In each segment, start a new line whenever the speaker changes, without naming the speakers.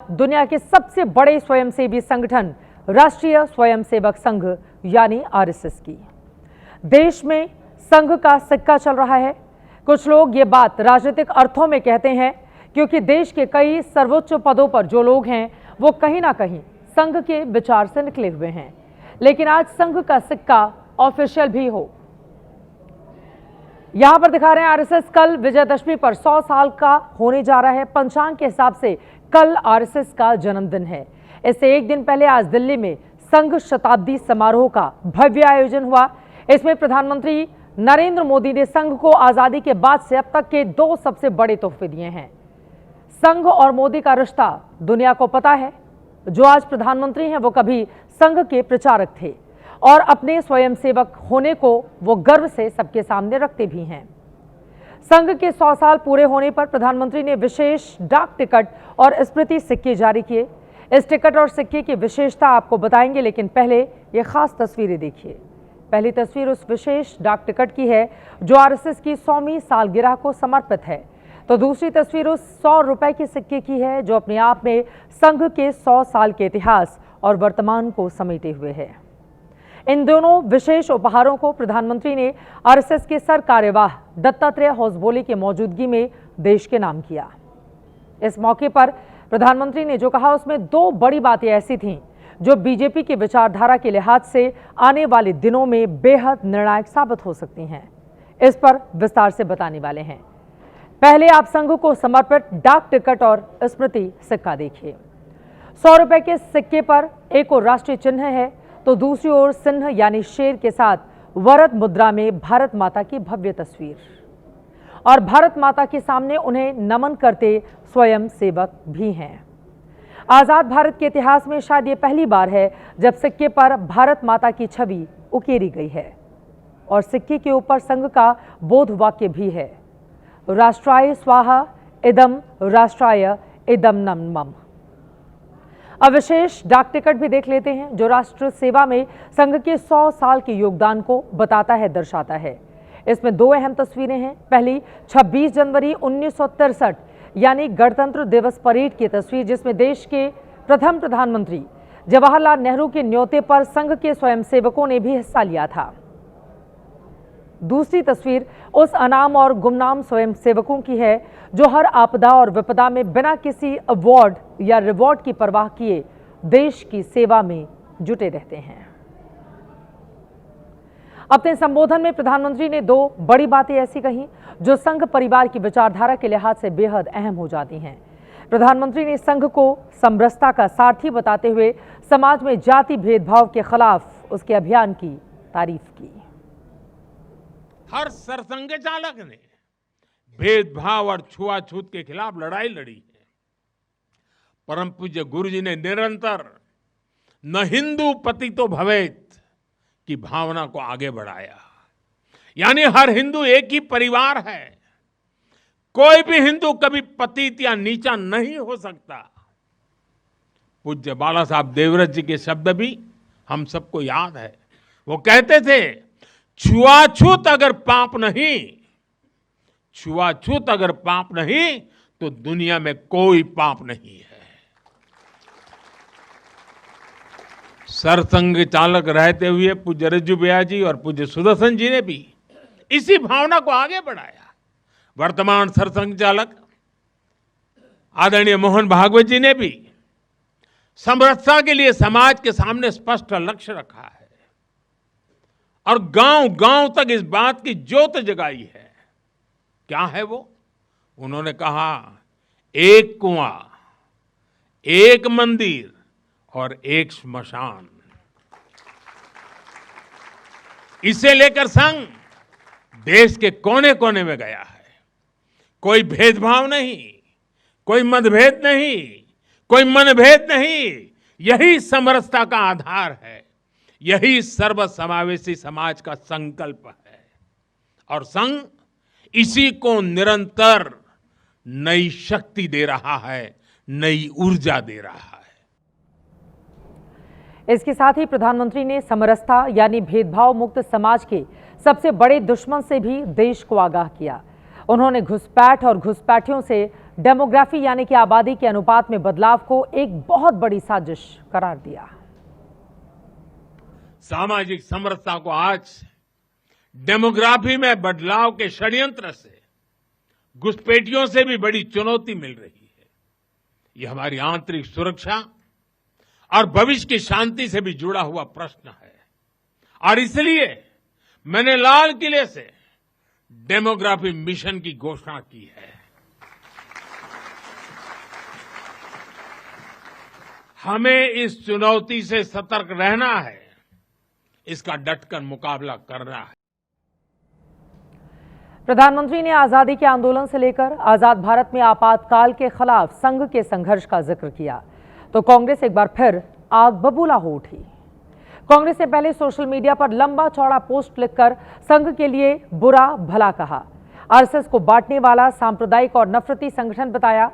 दुनिया के सबसे बड़े स्वयंसेवी संगठन राष्ट्रीय स्वयंसेवक संघ यानी आरएसएस की देश में संघ का सिक्का चल रहा है। कुछ लोग ये बात राजनीतिक अर्थों में कहते हैं क्योंकि देश के कई सर्वोच्च पदों पर जो लोग हैं वो कहीं ना कहीं संघ के विचार से निकले हुए हैं। लेकिन आज संघ का सिक्का ऑफिशियल भी हो। यहां पर दिखा रहे हैं आरएसएस कल विजयदशमी पर 100 साल का होने जा रहा है। पंचांग के हिसाब से कल आरएसएस का जन्मदिन है। इससे एक दिन पहले आज दिल्ली में संघ शताब्दी समारोह का भव्य आयोजन हुआ। इसमें प्रधानमंत्री नरेंद्र मोदी ने संघ को आजादी के बाद से अब तक के 2 सबसे बड़े तोहफे दिए हैं। संघ और मोदी का रिश्ता दुनिया को पता है। जो आज प्रधानमंत्री हैं वो कभी संघ के प्रचारक थे और अपने स्वयंसेवक होने को वो गर्व से सबके सामने रखते भी हैं। संघ के 100 साल पूरे होने पर प्रधानमंत्री ने विशेष डाक टिकट और स्मृति सिक्के जारी किए। इस टिकट और सिक्के की विशेषता आपको बताएंगे, लेकिन पहले ये खास तस्वीरें देखिए। पहली तस्वीर उस विशेष डाक टिकट की है जो आरएसएस की 100वीं सालगिरह को समर्पित है, तो दूसरी तस्वीर उस 100 रुपए के सिक्के की है जो अपने आप में संघ के 100 साल के इतिहास और वर्तमान को समेटे हुए है। इन दोनों विशेष उपहारों को प्रधानमंत्री ने आरएसएस के सर कार्यवाह दत्तात्रेय होसबोले की मौजूदगी में देश के नाम किया। इस मौके पर प्रधानमंत्री ने जो कहा उसमें 2 बड़ी बातें ऐसी थीं जो बीजेपी की विचारधारा के लिहाज से आने वाले दिनों में बेहद निर्णायक साबित हो सकती हैं। इस पर विस्तार से बताने वाले हैं। पहले आप संघ को समर्पित डाक टिकट और स्मृति सिक्का देखिए। 100 रुपए के सिक्के पर एक और राष्ट्रीय चिन्ह है तो दूसरी ओर सिंह यानी शेर के साथ वरद मुद्रा में भारत माता की भव्य तस्वीर और भारत माता के सामने उन्हें नमन करते स्वयं सेवक भी हैं। आजाद भारत के इतिहास में शायद ये पहली बार है जब सिक्के पर भारत माता की छवि उकेरी गई है और सिक्के के ऊपर संघ का बोध वाक्य भी है, राष्ट्राय स्वाहा इदम राष्ट्राय इदम नमः। अब विशेष डाक टिकट भी देख लेते हैं जो राष्ट्र सेवा में संघ के 100 साल के योगदान को बताता है, दर्शाता है। इसमें 2 अहम तस्वीरें हैं। पहली 26 जनवरी 1963 यानी गणतंत्र दिवस परेड की तस्वीर जिसमें देश के प्रथम प्रधानमंत्री जवाहरलाल नेहरू के न्योते पर संघ के स्वयंसेवकों ने भी हिस्सा लिया था। दूसरी तस्वीर उस अनाम और गुमनाम स्वयंसेवकों की है जो हर आपदा और विपदा में बिना किसी अवार्ड या रिवॉर्ड की परवाह किए देश की सेवा में जुटे रहते हैं। अपने संबोधन में प्रधानमंत्री ने 2 बड़ी बातें ऐसी कही जो संघ परिवार की विचारधारा के लिहाज से बेहद अहम हो जाती हैं। प्रधानमंत्री ने संघ को समरसता का सारथी बताते हुए समाज में जाति भेदभाव के खिलाफ उसके अभियान की तारीफ की।
हर सरसंघ चालक ने भेदभाव और छुआछूत के खिलाफ लड़ाई लड़ी है। परम पूज्य गुरु जी ने निरंतर न हिंदू पतितो भवेत की भावना को आगे बढ़ाया, यानी हर हिंदू एक ही परिवार है। कोई भी हिंदू कभी पतित या नीचा नहीं हो सकता। पूज्य बाला साहब देवव्रत जी के शब्द भी हम सबको याद है। वो कहते थे, छुआछूत अगर पाप नहीं, छुआछूत अगर पाप नहीं तो दुनिया में कोई पाप नहीं है। सरसंघ चालक रहते हुए पूज्य रज्जू भैया जी और पूज्य सुदर्शन जी ने भी इसी भावना को आगे बढ़ाया। वर्तमान सरसंघ चालक आदरणीय मोहन भागवत जी ने भी समरसता के लिए समाज के सामने स्पष्ट लक्ष्य रखा है और गांव-गांव तक इस बात की ज्योत जगाई है। क्या है वो? उन्होंने कहा, एक कुआं, एक मंदिर और एक श्मशान। इसे लेकर संघ देश के कोने कोने में गया है। कोई भेदभाव नहीं, कोई मतभेद नहीं, कोई मनभेद नहीं। यही समरसता का आधार है, यही सर्वसमावेशी समाज का संकल्प है और संघ इसी को निरंतर नई शक्ति दे रहा है, नई ऊर्जा दे रहा है।
इसके साथ ही प्रधानमंत्री ने समरसता यानी भेदभाव मुक्त समाज के सबसे बड़े दुश्मन से भी देश को आगाह किया। उन्होंने घुसपैठ और घुसपैठियों से डेमोग्राफी यानी कि आबादी के अनुपात में बदलाव को एक बहुत बड़ी साजिश करार दिया।
सामाजिक समरसता को आज डेमोग्राफी में बदलाव के षड्यंत्र से, घुसपैठियों से भी बड़ी चुनौती मिल रही है। ये हमारी आंतरिक सुरक्षा और भविष्य की शांति से भी जुड़ा हुआ प्रश्न है और इसलिए मैंने लाल किले से डेमोग्राफी मिशन की घोषणा की है। हमें इस चुनौती से सतर्क रहना है, इसका डटकर मुकाबला करना है।
प्रधानमंत्री ने आजादी के आंदोलन से लेकर आजाद भारत में आपातकाल के खिलाफ संघ के संघर्ष का जिक्र किया तो कांग्रेस एक बार फिर आग बबूला हो उठी। कांग्रेस ने पहले सोशल मीडिया पर लंबा चौड़ा पोस्ट लिखकर संघ के लिए बुरा भला कहा, आरएसएस को बांटने वाला सांप्रदायिक और नफरती संगठन बताया,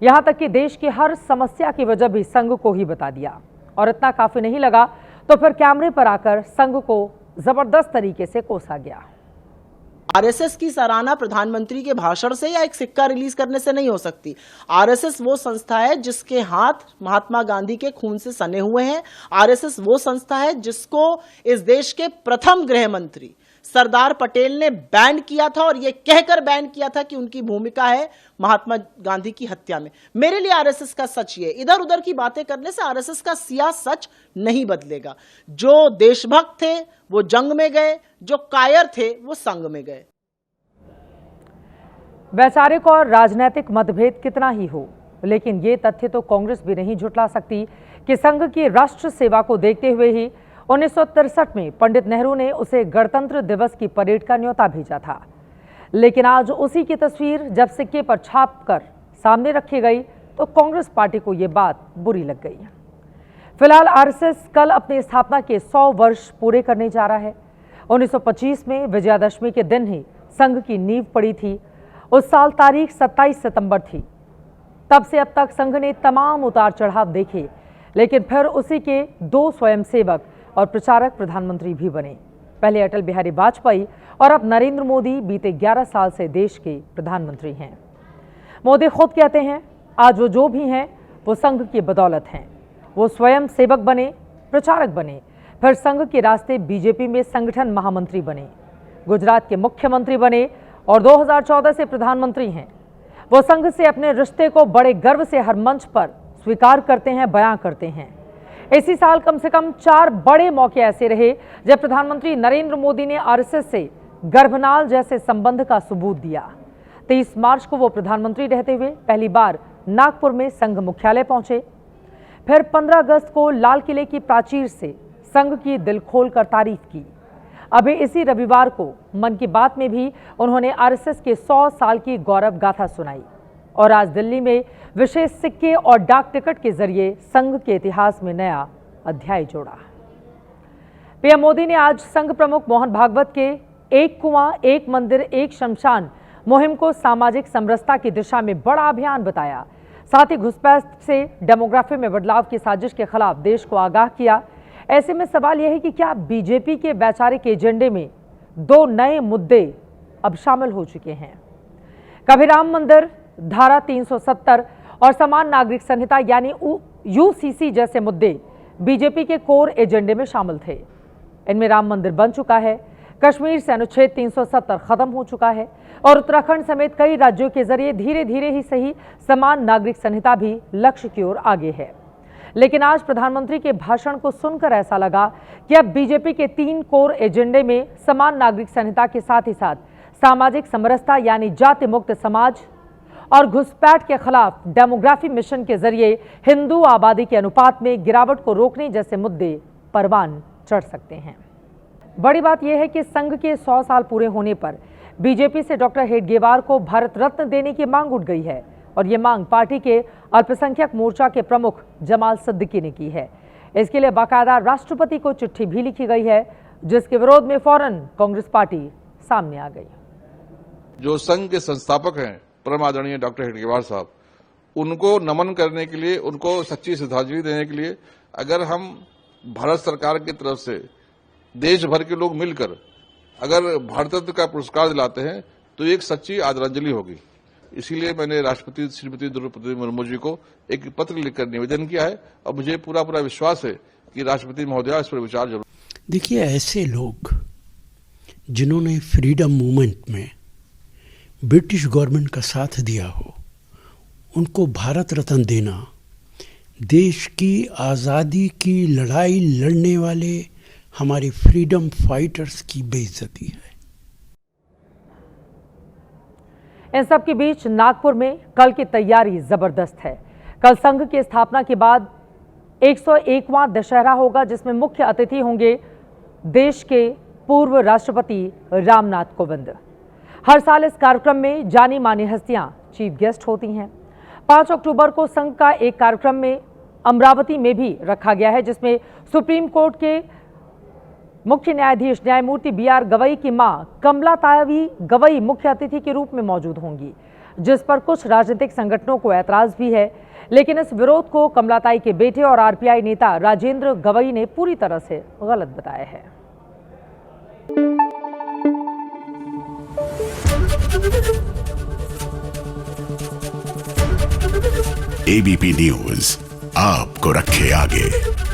यहां तक कि देश की हर समस्या की वजह भी संघ को ही बता दिया। और इतना काफी नहीं लगा तो फिर कैमरे पर आकर संघ को जबरदस्त तरीके से कोसा गया।
आरएसएस की सराहना प्रधानमंत्री के भाषण से या एक सिक्का रिलीज करने से नहीं हो सकती। आरएसएस वो संस्था है जिसके हाथ महात्मा गांधी के खून से सने हुए हैं। आरएसएस वो संस्था है जिसको इस देश के प्रथम गृह मंत्री सरदार पटेल ने बैन किया था और यह कहकर बैन किया था कि उनकी भूमिका है महात्मा गांधी की हत्या में। मेरे लिए आरएसएस का सच ये, इधर उधर की बातें करने से आरएसएस का सिया सच नहीं बदलेगा। जो देशभक्त थे वो जंग में गए, जो कायर थे वो संग में गए।
वैचारिक और राजनीतिक मतभेद कितना ही हो, लेकिन ये तथ्य तो कांग्रेस भी नहीं झुठला सकती कि संघ की राष्ट्र सेवा को देखते हुए ही 1963 में पंडित नेहरू ने उसे गणतंत्र दिवस की परेड का न्योता भेजा था। लेकिन आज उसी की तस्वीर जब सिक्के पर छापकर सामने रखी गई तो कांग्रेस पार्टी को यह बात बुरी लग गई। फिलहाल आरएसएस कल अपनी स्थापना के 100 वर्ष पूरे करने जा रहा है। 1925 में विजयादशमी के दिन ही संघ की नींव पड़ी थी। उस साल तारीख 27 सितंबर थी। तब से अब तक संघ ने तमाम उतार चढ़ाव देखे, लेकिन फिर उसी के 2 स्वयंसेवक और प्रचारक प्रधानमंत्री भी बने। पहले अटल बिहारी वाजपेयी और अब नरेंद्र मोदी बीते 11 साल से देश के प्रधानमंत्री हैं। मोदी खुद कहते हैं आज वो जो भी हैं वो संघ की बदौलत हैं। वो स्वयं सेवक बने, प्रचारक बने, फिर संघ के रास्ते बीजेपी में संगठन महामंत्री बने, गुजरात के मुख्यमंत्री बने और 2014 से प्रधानमंत्री हैं। वो संघ से अपने रिश्ते को बड़े गर्व से हर मंच पर स्वीकार करते हैं, बयां करते हैं। इसी साल कम से कम 4 बड़े मौके ऐसे रहे जब प्रधानमंत्री नरेंद्र मोदी ने आरएसएस से गर्भनाल जैसे संबंध का सबूत दिया। 23 मार्च को वो प्रधानमंत्री रहते हुए पहली बार नागपुर में संघ मुख्यालय पहुंचे। फिर 15 अगस्त को लाल किले की प्राचीर से संघ की दिल खोलकर तारीफ की। अभी इसी रविवार को मन की बात में भी उन्होंने आरएसएस के 100 साल की गौरव गाथा सुनाई और आज दिल्ली में विशेष सिक्के और डाक टिकट के जरिए संघ के इतिहास में नया अध्याय जोड़ा। पीएम मोदी ने आज संघ प्रमुख मोहन भागवत के एक कुआं, एक मंदिर, एक शमशान मुहिम को सामाजिक समरसता की दिशा में बड़ा अभियान बताया। साथ ही घुसपैठ से डेमोग्राफी में बदलाव की साजिश के खिलाफ देश को आगाह किया। ऐसे में सवाल यह है कि क्या बीजेपी के वैचारिक एजेंडे में 2 नए मुद्दे अब शामिल हो चुके हैं। कभी राम मंदिर, धारा 370 और समान नागरिक संहिता यानी यूसीसी जैसे मुद्दे बीजेपी के कोर एजेंडे में शामिल थे। इनमें राम मंदिर बन चुका है, कश्मीर से अनुच्छेद 370 खत्म हो चुका है और उत्तराखंड समेत कई राज्यों के जरिए धीरे धीरे ही सही समान नागरिक संहिता भी लक्ष्य की ओर आगे है। लेकिन आज प्रधानमंत्री के भाषण को सुनकर ऐसा लगा कि अब बीजेपी के 3 कोर एजेंडे में समान नागरिक संहिता के साथ ही साथ सामाजिक समरसता यानी जाति मुक्त समाज और घुसपैठ के खिलाफ डेमोग्राफी मिशन के जरिए हिंदू आबादी के अनुपात में गिरावट को रोकने जैसे मुद्दे परवान चढ़ सकते हैं। बड़ी बात यह है कि संघ के 100 साल पूरे होने पर बीजेपी से डॉक्टर हेडगेवार को भारत रत्न देने की मांग उठ गई है और ये मांग पार्टी के अल्पसंख्यक मोर्चा के प्रमुख जमाल सिद्दीकी ने की है। इसके लिए बाकायदा राष्ट्रपति को चिट्ठी भी लिखी गई है, जिसके विरोध में फौरन कांग्रेस पार्टी सामने आ गई।
जो संघ के संस्थापक हैं परम आदरणीय डॉक्टर हेडगेवार साहब, उनको नमन करने के लिए, उनको सच्ची श्रद्धांजलि देने के लिए अगर हम भारत सरकार की तरफ से देश भर के लोग मिलकर अगर भारत रत्न का पुरस्कार दिलाते हैं तो एक सच्ची आदरांजलि होगी। इसीलिए मैंने राष्ट्रपति श्रीमती द्रौपदी मुर्मू जी को एक पत्र लिखकर निवेदन किया है और मुझे पूरा विश्वास है कि राष्ट्रपति महोदया इस पर विचार जरूर।
देखिए, ऐसे लोग जिन्होंने फ्रीडम मूवमेंट में ब्रिटिश गवर्नमेंट का साथ दिया हो, उनको भारत रत्न देना देश की आज़ादी की लड़ाई लड़ने वाले हमारे फ्रीडम फाइटर्स की बेइज्जती है।
इन सब के बीच नागपुर में कल की तैयारी जबरदस्त है। कल संघ की स्थापना के बाद 101वां दशहरा होगा, जिसमें मुख्य अतिथि होंगे देश के पूर्व राष्ट्रपति रामनाथ कोविंद। हर साल इस कार्यक्रम में जानी मानी हस्तियां चीफ गेस्ट होती हैं। 5 अक्टूबर को संघ का एक कार्यक्रम में अमरावती में भी रखा गया है, जिसमें सुप्रीम कोर्ट के मुख्य न्यायाधीश न्यायमूर्ति BR गवई की मां कमलाताई गवई मुख्य अतिथि के रूप में मौजूद होंगी, जिस पर कुछ राजनीतिक संगठनों को ऐतराज भी है। लेकिन इस विरोध को कमलाताई के बेटे और RPI नेता राजेंद्र गवई ने पूरी तरह से गलत बताया है।
ABP न्यूज़ आपको रखे आगे।